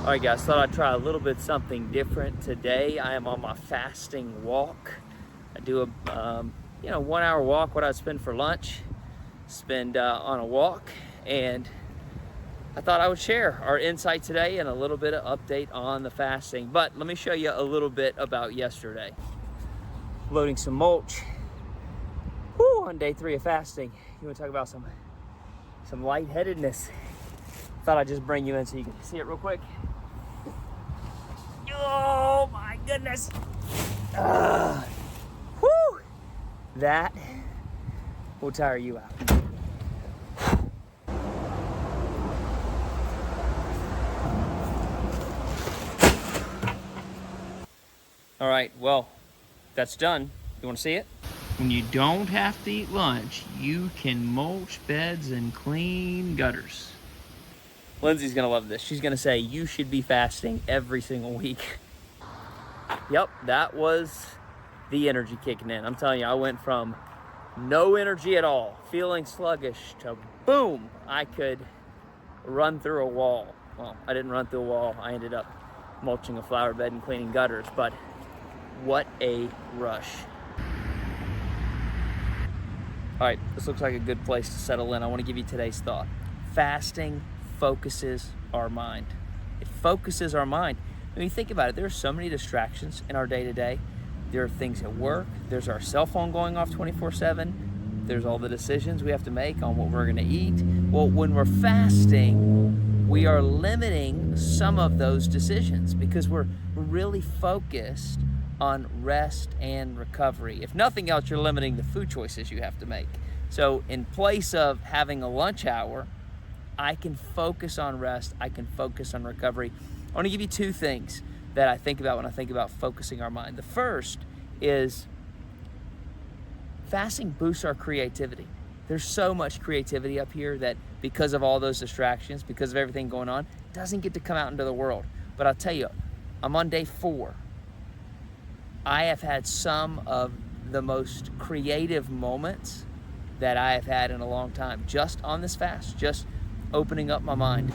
All right, guys, thought I'd try a little bit something different today. I am on my fasting walk. I do a 1 hour walk, what I'd spend for lunch, spend on a walk, and I thought I would share our insight today and a little bit of update on the fasting. But let me show you a little bit about yesterday. Loading some mulch. Woo, on day 3 of fasting. You want to talk about some lightheadedness? Thought I'd just bring you in so you can see it real quick. Oh my goodness. Whoo! That will tire you out. All right, well, that's done. You want to see it? When you don't have to eat lunch, you can mulch beds and clean gutters. Lindsay's gonna love this. She's gonna say, you should be fasting every single week. Yep, that was the energy kicking in. I'm telling you, I went from no energy at all, feeling sluggish, to boom, I could run through a wall. Well, I didn't run through a wall. I ended up mulching a flower bed and cleaning gutters, but what a rush. All right, this looks like a good place to settle in. I want to give you today's thought. Fasting focuses our mind. It focuses our mind. When you think about it, there are so many distractions in our day-to-day. There are things at work. There's our cell phone going off 24/7. There's all the decisions we have to make on what we're going to eat. Well, when we're fasting, we are limiting some of those decisions because we're really focused on rest and recovery. If nothing else, you're limiting the food choices you have to make. So in place of having a lunch hour, I can focus on rest, I can focus on recovery. I want to give you 2 things that I think about when I think about focusing our mind. The first is fasting boosts our creativity. There's so much creativity up here that because of all those distractions, because of everything going on, doesn't get to come out into the world. But I'll tell you, I'm on day 4. I have had some of the most creative moments that I have had in a long time, just on this fast, just opening up my mind.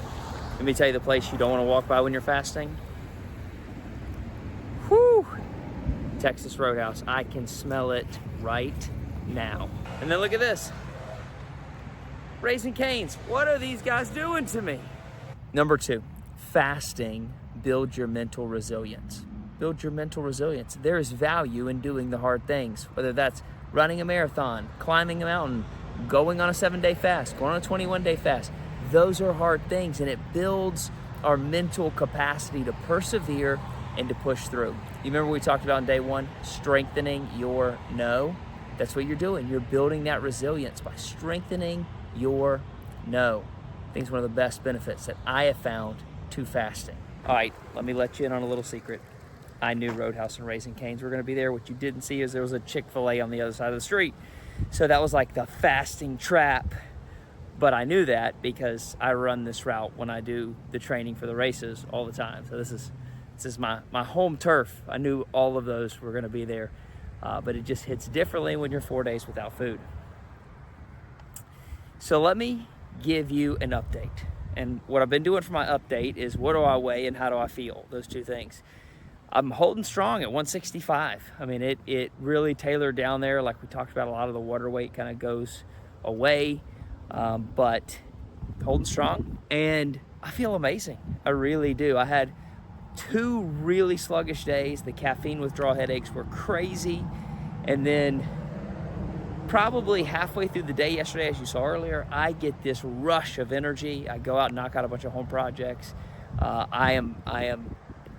Let me tell you the place you don't want to walk by when you're fasting. Whew! Texas Roadhouse. I can smell it right now. And then look at this. Raising Cane's. What are these guys doing to me? Number 2, fasting builds your mental resilience. Build your mental resilience. There is value in doing the hard things, whether that's running a marathon, climbing a mountain, going on a 7-day fast, going on a 21-day fast. Those are hard things, and it builds our mental capacity to persevere and to push through. You remember we talked about in day 1, strengthening your no? That's what you're doing. You're building that resilience by strengthening your no. I think it's one of the best benefits that I have found to fasting. All right, let me let you in on a little secret. I knew Roadhouse and Raising Cane's were gonna be there. What you didn't see is there was a Chick-fil-A on the other side of the street. So that was like the fasting trap. But I knew that because I run this route when I do the training for the races all the time. So this is my home turf. I knew all of those were gonna be there. But it just hits differently when you're 4 days without food. So let me give you an update. And what I've been doing for my update is what do I weigh and how do I feel? Those 2 things. I'm holding strong at 165. I mean, it really tailored down there. Like we talked about, a lot of the water weight kind of goes away. But holding strong, and I feel amazing. I really do. I had 2 really sluggish days. The caffeine withdrawal headaches were crazy. And then probably halfway through the day yesterday, as you saw earlier, I get this rush of energy. I go out and knock out a bunch of home projects. I am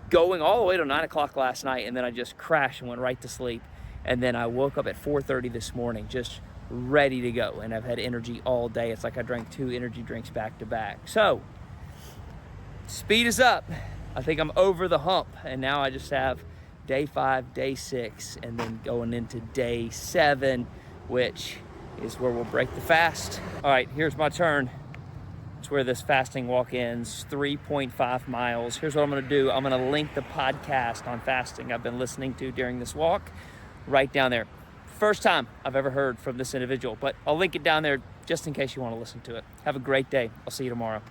going all the way to 9 o'clock last night, and then I just crashed and went right to sleep. And then I woke up at 4:30 this morning, just ready to go, and I've had energy all day. It's like I drank 2 energy drinks back to back. So speed is up. I think I'm over the hump, and now I just have day 5, day 6, and then going into day 7, which is where we'll break the fast. All right, here's my turn. It's where this fasting walk ends, 3.5 miles. Here's what I'm gonna do. I'm gonna link the podcast on fasting I've been listening to during this walk right down there. First time I've ever heard from this individual, but I'll link it down there just in case you want to listen to it. Have a great day. I'll see you tomorrow.